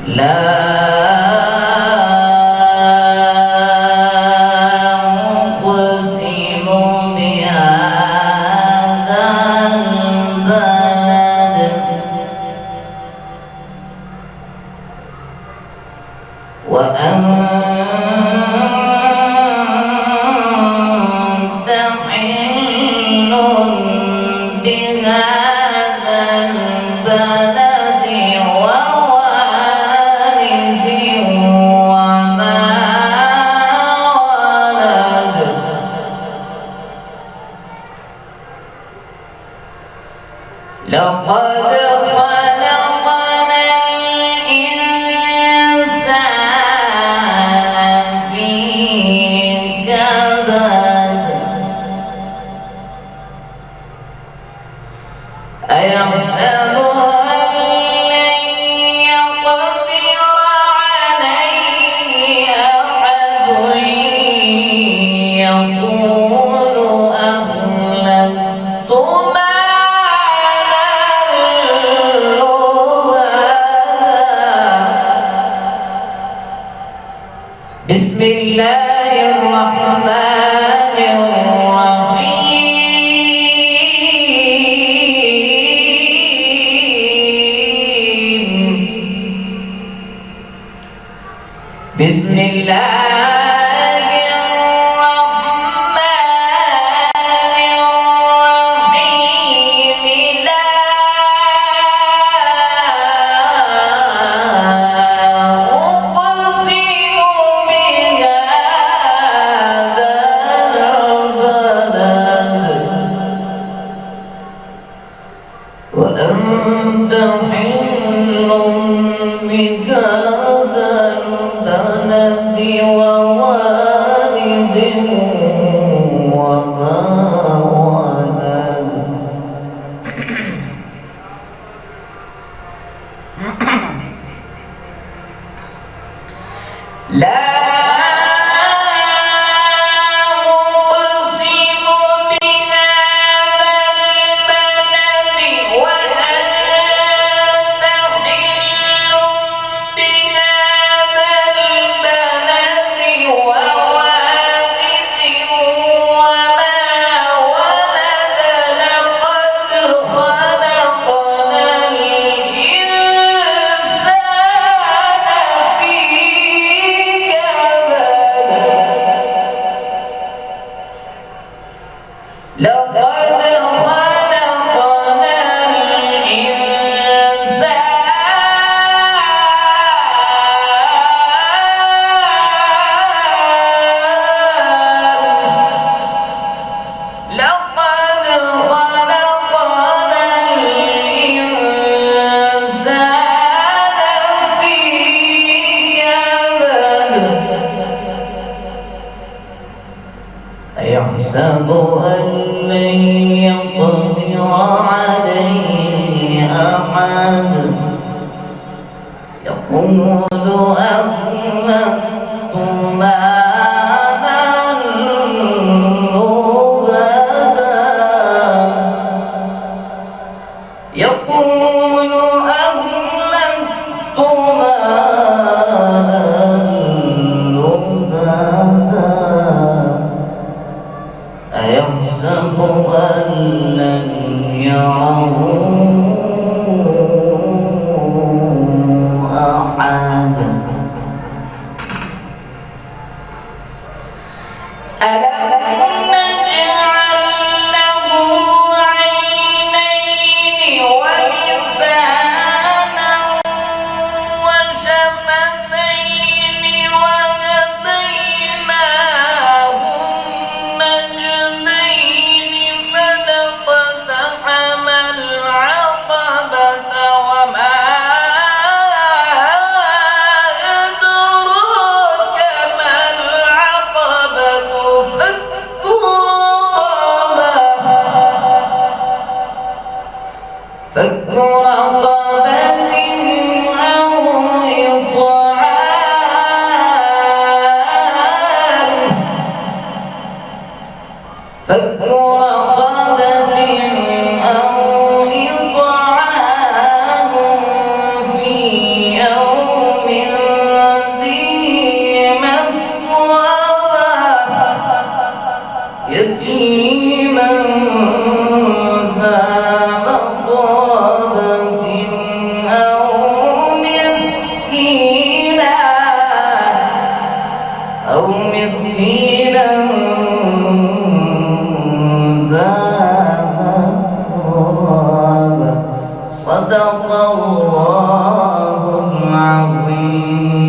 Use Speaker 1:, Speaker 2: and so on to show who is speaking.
Speaker 1: لا أقسم بهذا البلد وأنت حل بهذا البلد ووالد وما ولد لقد خلقنا الإنسان في كبد أيحسب أن لن يقدر عليه أحد يقول أهلكت بسم الله الرحمن الرحيم بسم الله الرحمن الرحيم لا أقسم بهذا البلد وأنت حل بهذا البلد ووالد وما ولد لا أقسم بهذا البلد وأنت حل بهذا البلد ووالد وما ولد لقد خلقنا الإنسان في كبد لقد خلقنا الإنسان في كبد أيحسب أن لن يقدر عليه أحد يقول أهلكت مالا لبدا يقول أهلكت مالا لبدا أيحسب أن لن يره أحد أو مسكينا ذا متربة. صدق الله العظيم.